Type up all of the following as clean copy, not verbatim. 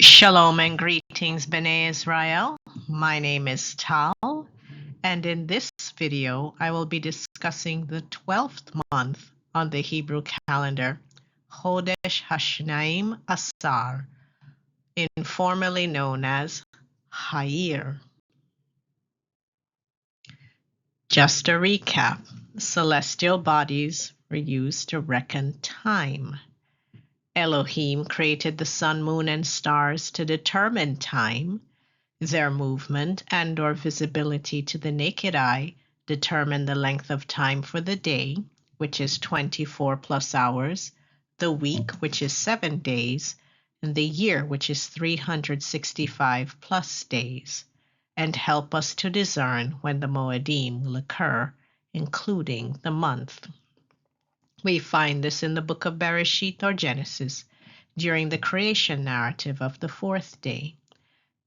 Shalom and greetings, Bnei Israel. My name is Tal, and in this video, I will be discussing the 12th month on the Hebrew calendar, Chodesh HaShneyim Asar, informally known as Hayir. Just a recap, celestial bodies were used to reckon time. Elohim created the sun, moon, and stars to determine time. Their movement and/or visibility to the naked eye determine the length of time for the day, which is 24 plus hours, the week, which is 7 days, and the year, which is 365 plus days, and help us to discern when the Moedim will occur, including the month. We find this in the book of Bereshit or Genesis during the creation narrative of the fourth day.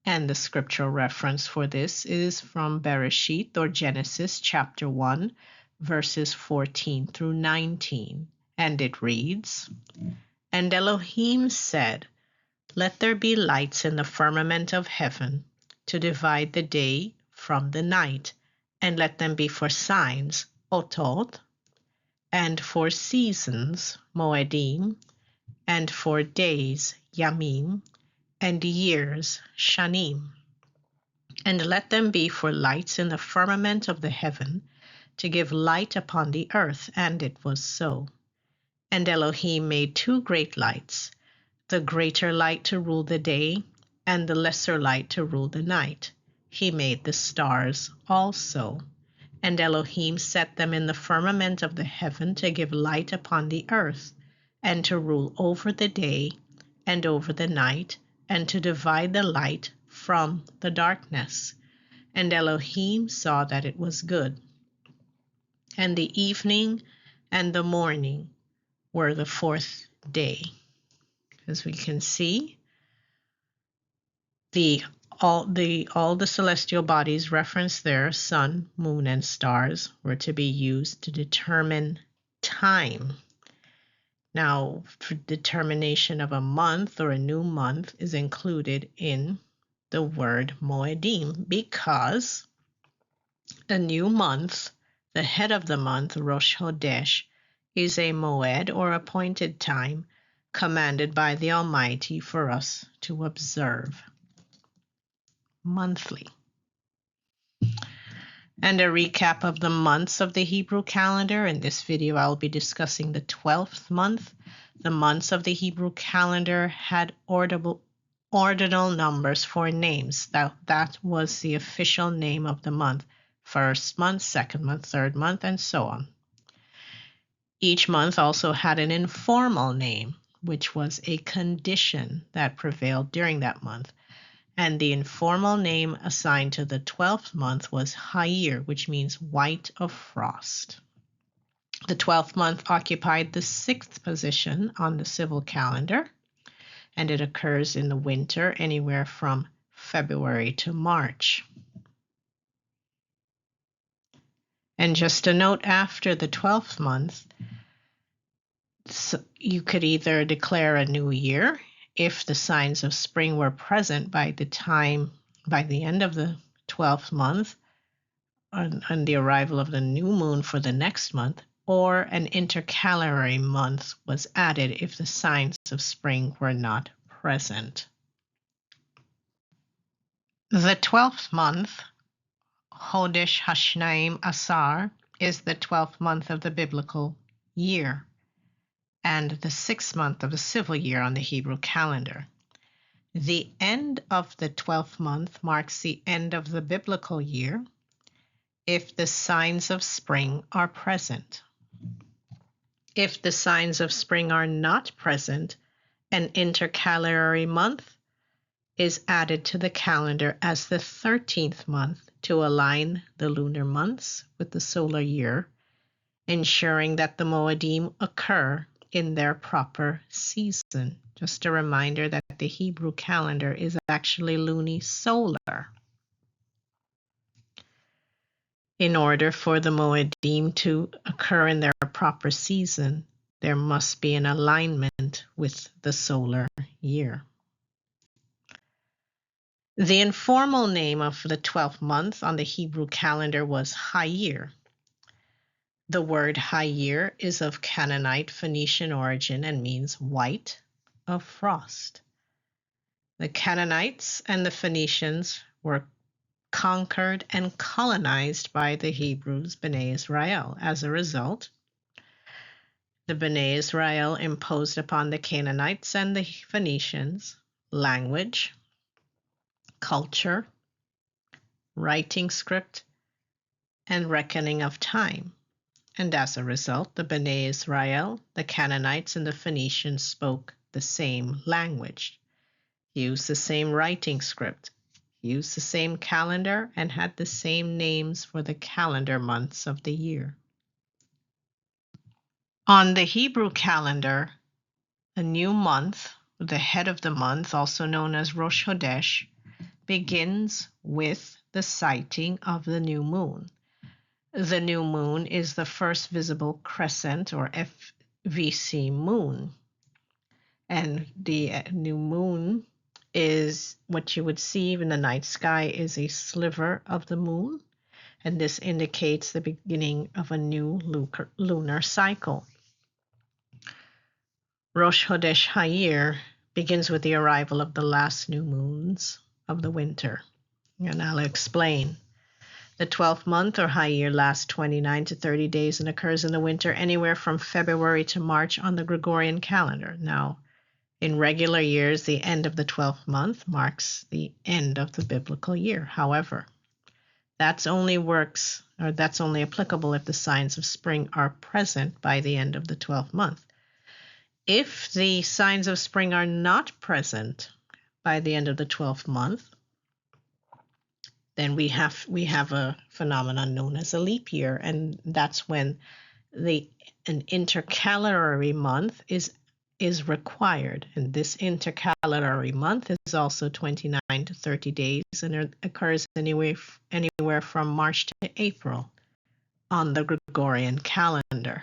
And the scriptural reference for this is from Bereshit or Genesis chapter 1, verses 14 through 19. And it reads, "And Elohim said, Let there be lights in the firmament of heaven to divide the day from the night, and let them be for signs, otot, and for seasons, moedim, and for days, yamim, and years, shanim. And let them be for lights in the firmament of the heaven, to give light upon the earth. And it was so. And Elohim made two great lights, the greater light to rule the day, and the lesser light to rule the night. He made the stars also. And Elohim set them in the firmament of the heaven to give light upon the earth, and to rule over the day and over the night, and to divide the light from the darkness. And Elohim saw that it was good. And the evening and the morning were the fourth day." As we can see, all the celestial bodies referenced there, sun, moon, and stars, were to be used to determine time. Now, for determination of a month or a new month is included in the word moedim, because a new month, the head of the month, Rosh Chodesh, is a moed or appointed time commanded by the Almighty for us to observe monthly. And a recap of the months of the Hebrew calendar. In this video, I'll be discussing the 12th month. The months of the Hebrew calendar had ordinal numbers for names. That was the official name of the month. First month, second month, third month, and so on. Each month also had an informal name, which was a condition that prevailed during that month. And the informal name assigned to the 12th month was Hayir, which means white of frost. The 12th month occupied the 6th position on the civil calendar, and it occurs in the winter anywhere from February to March. And just a note, after the 12th month, you could either declare a new year if the signs of spring were present by the end of the 12th month on the arrival of the new moon for the next month, or an intercalary month was added if the signs of spring were not present. The 12th month, Chodesh HaShneyim Asar, is the 12th month of the biblical year and the 6th month of the civil year on the Hebrew calendar. The end of the 12th month marks the end of the biblical year if the signs of spring are present. If the signs of spring are not present, an intercalary month is added to the calendar as the 13th month to align the lunar months with the solar year, ensuring that the Moedim occur in their proper season. Just a reminder that the Hebrew calendar is actually lunisolar. In order for the Moedim to occur in their proper season, there must be an alignment with the solar year. The informal name of the 12th month on the Hebrew calendar was Hayir. The word Hayir is of Canaanite Phoenician origin and means white of frost. The Canaanites and the Phoenicians were conquered and colonized by the Hebrews, Bnei Israel. As a result, the Bnei Israel imposed upon the Canaanites and the Phoenicians language, culture, writing script, and reckoning of time. And as a result, the Bnei Israel, the Canaanites, and the Phoenicians spoke the same language, used the same writing script, used the same calendar, and had the same names for the calendar months of the year. On the Hebrew calendar, a new month, the head of the month, also known as Rosh Chodesh, begins with the sighting of the new moon. The new moon is the first visible crescent or FVC moon. And the new moon is what you would see in the night sky is a sliver of the moon. And this indicates the beginning of a new lunar cycle. Rosh Chodesh Hayir begins with the arrival of the last new moons of the winter. And I'll explain. The 12th month or Hayir lasts 29 to 30 days and occurs in the winter anywhere from February to March on the Gregorian calendar. Now, in regular years, the end of the 12th month marks the end of the biblical year. However, that's only applicable if the signs of spring are present by the end of the 12th month. If the signs of spring are not present by the end of the 12th month, then we have a phenomenon known as a leap year, and that's when an intercalary month is required. And this intercalary month is also 29 to 30 days, and it occurs anywhere from March to April on the Gregorian calendar.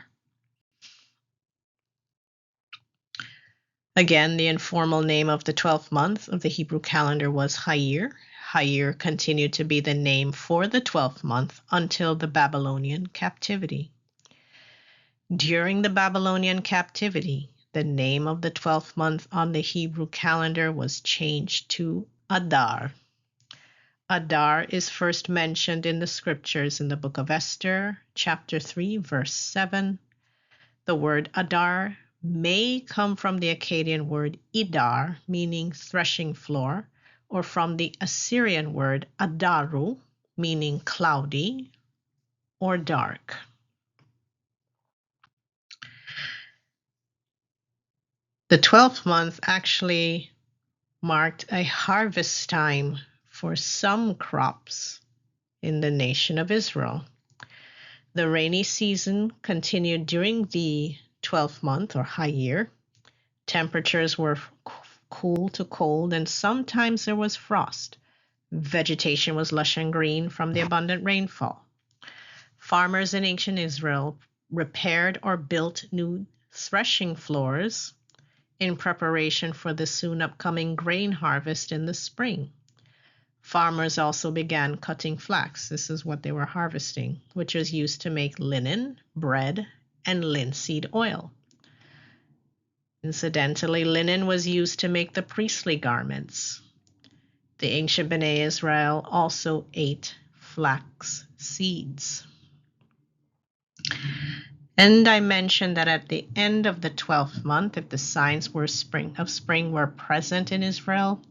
Again, the informal name of the 12th month of the Hebrew calendar was Hayir. Hayir continued to be the name for the 12th month until the Babylonian captivity. During the Babylonian captivity, the name of the 12th month on the Hebrew calendar was changed to Adar. Adar is first mentioned in the scriptures in the book of Esther, chapter 3, verse 7. The word Adar may come from the Akkadian word Idar, meaning threshing floor, or from the Assyrian word Adaru, meaning cloudy or dark. The 12th month actually marked a harvest time for some crops in the nation of Israel. The rainy season continued during the 12th month or Hayir. Temperatures were cool to cold, and sometimes there was frost. Vegetation was lush and green from the abundant rainfall. Farmers in ancient Israel repaired or built new threshing floors in preparation for the soon upcoming grain harvest in the spring. Farmers also began cutting flax. This is what they were harvesting, which was used to make linen, bread, and linseed oil. Incidentally, linen was used to make the priestly garments. The ancient Bnei Israel also ate flax seeds. And I mentioned that at the end of the 12th month, if the signs of spring were present in Israel,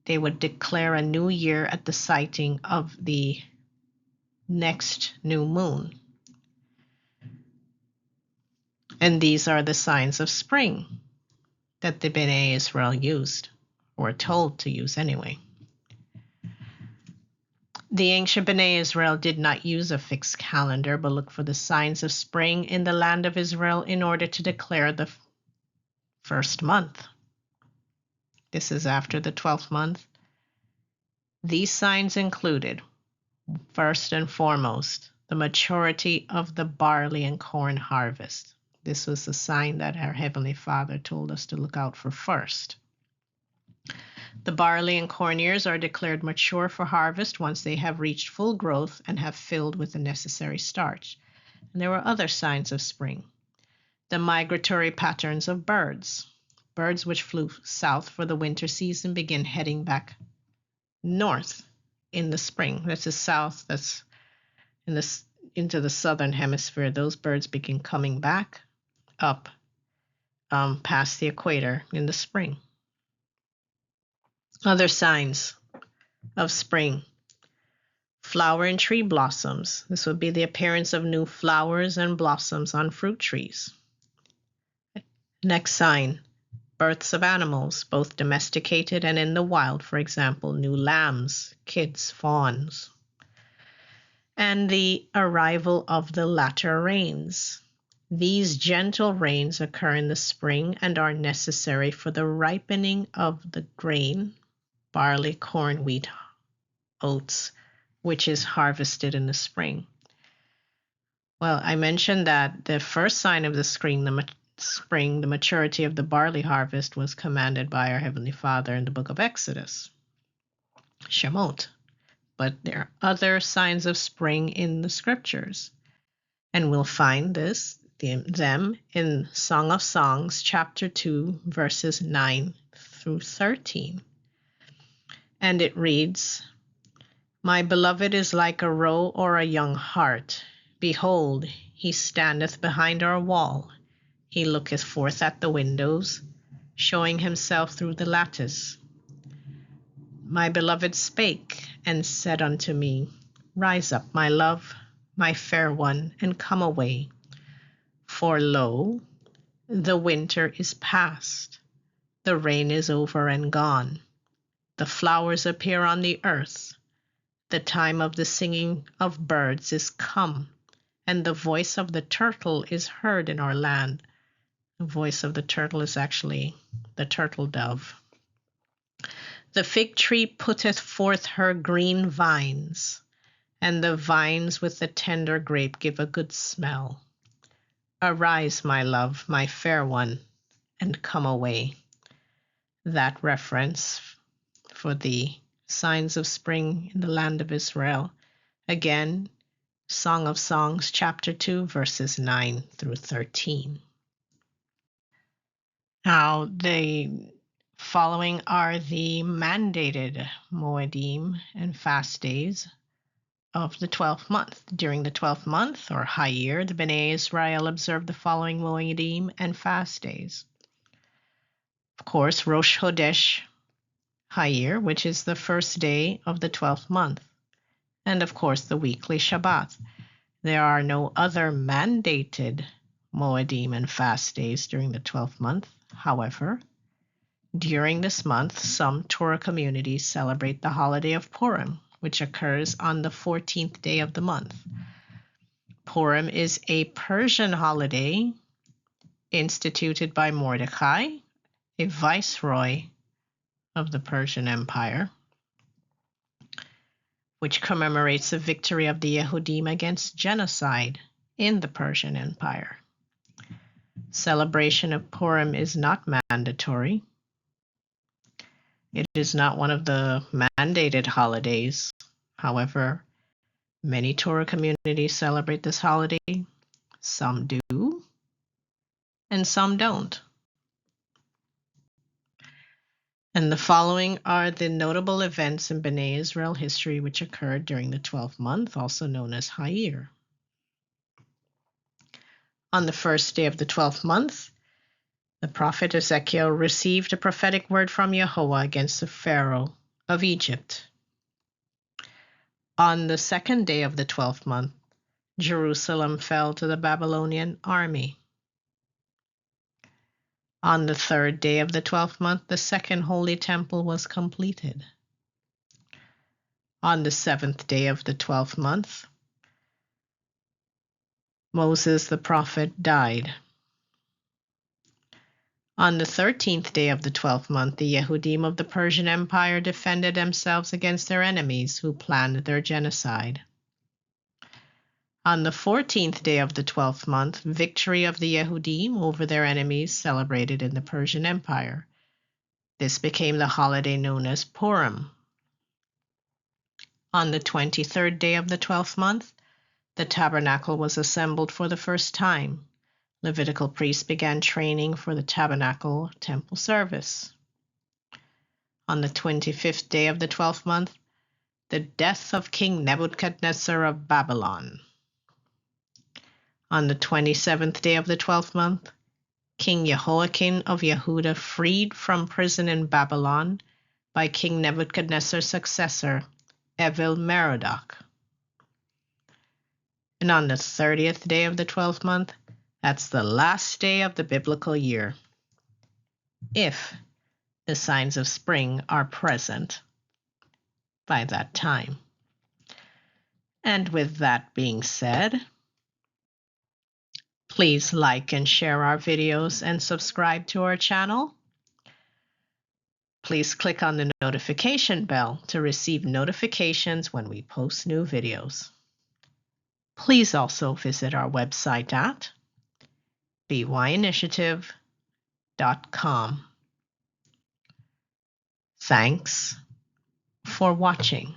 they would declare a new year at the sighting of the next new moon. And these are the signs of spring that the Bnei Israel used, or told to use anyway. The ancient Bnei Israel did not use a fixed calendar, but looked for the signs of spring in the land of Israel in order to declare the first month. This is after the 12th month. These signs included, first and foremost, the maturity of the barley and corn harvest. This was the sign that our Heavenly Father told us to look out for first. The barley and corn ears are declared mature for harvest once they have reached full growth and have filled with the necessary starch. And there were other signs of spring. The migratory patterns of birds. Birds which flew south for the winter season begin heading back north in the spring. That's the south, that's in this into the southern hemisphere. Those birds begin coming back up past the equator in the spring. Other signs of spring. Flower and tree blossoms. This would be the appearance of new flowers and blossoms on fruit trees. Next sign, births of animals, both domesticated and in the wild, for example, new lambs, kids, fawns. And the arrival of the latter rains. These gentle rains occur in the spring and are necessary for the ripening of the grain, barley, corn, wheat, oats, which is harvested in the spring. Well, I mentioned that the first sign of the spring, the maturity of the barley harvest, was commanded by our Heavenly Father in the book of Exodus, Shemot. But there are other signs of spring in the scriptures, and we'll find them in Song of Songs, chapter 2, verses 9 through 13. And it reads, My beloved is like a roe or a young hart. Behold, he standeth behind our wall. He looketh forth at the windows, showing himself through the lattice. My beloved spake and said unto me, Rise up, my love, my fair one, and come away. For lo, the winter is past, the rain is over and gone. The flowers appear on the earth. The time of the singing of birds is come, and the voice of the turtle is heard in our land. The voice of the turtle is actually the turtle dove. The fig tree putteth forth her green vines, and the vines with the tender grape give a good smell. Arise, my love, my fair one, and come away. That reference for the signs of spring in the land of Israel. Again, Song of Songs, chapter 2, verses 9 through 13. Now, the following are the mandated Moedim and fast days of the 12th month. During the 12th month, or Hayir, the Bnei Israel observed the following Moedim and fast days. Of course, Rosh Chodesh Hayir, which is the first day of the 12th month, and of course the weekly Shabbat. There are no other mandated Moedim and fast days during the 12th month. However, during this month, some Torah communities celebrate the holiday of Purim, which occurs on the 14th day of the month. Purim is a Persian holiday instituted by Mordecai, a viceroy of the Persian Empire, which commemorates the victory of the Yehudim against genocide in the Persian Empire. Celebration of Purim is not mandatory. It is not one of the mandated holidays. However, many Torah communities celebrate this holiday. Some do, and some don't. And the following are the notable events in Bnei Israel history which occurred during the 12th month, also known as Hayir. On the first day of the 12th month, the prophet Ezekiel received a prophetic word from Yehovah against the Pharaoh of Egypt. On the second day of the 12th month, Jerusalem fell to the Babylonian army. On the third day of the 12th month, the second holy temple was completed. On the 7th day of the 12th month, Moses the prophet died. On the 13th day of the 12th month, the Yehudim of the Persian Empire defended themselves against their enemies who planned their genocide. On the 14th day of the 12th month, victory of the Yehudim over their enemies celebrated in the Persian Empire. This became the holiday known as Purim. On the 23rd day of the 12th month, the tabernacle was assembled for the first time. Levitical priests began training for the tabernacle temple service. On the 25th day of the 12th month, the death of King Nebuchadnezzar of Babylon. On the 27th day of the 12th month, King Jehoiakim of Yehuda freed from prison in Babylon by King Nebuchadnezzar's successor, Evil-Merodach. And on the 30th day of the 12th month, that's the last day of the biblical year, if the signs of spring are present by that time. And with that being said, please like and share our videos and subscribe to our channel. Please click on the notification bell to receive notifications when we post new videos. Please also visit our website at byinitiative.com. Thanks for watching.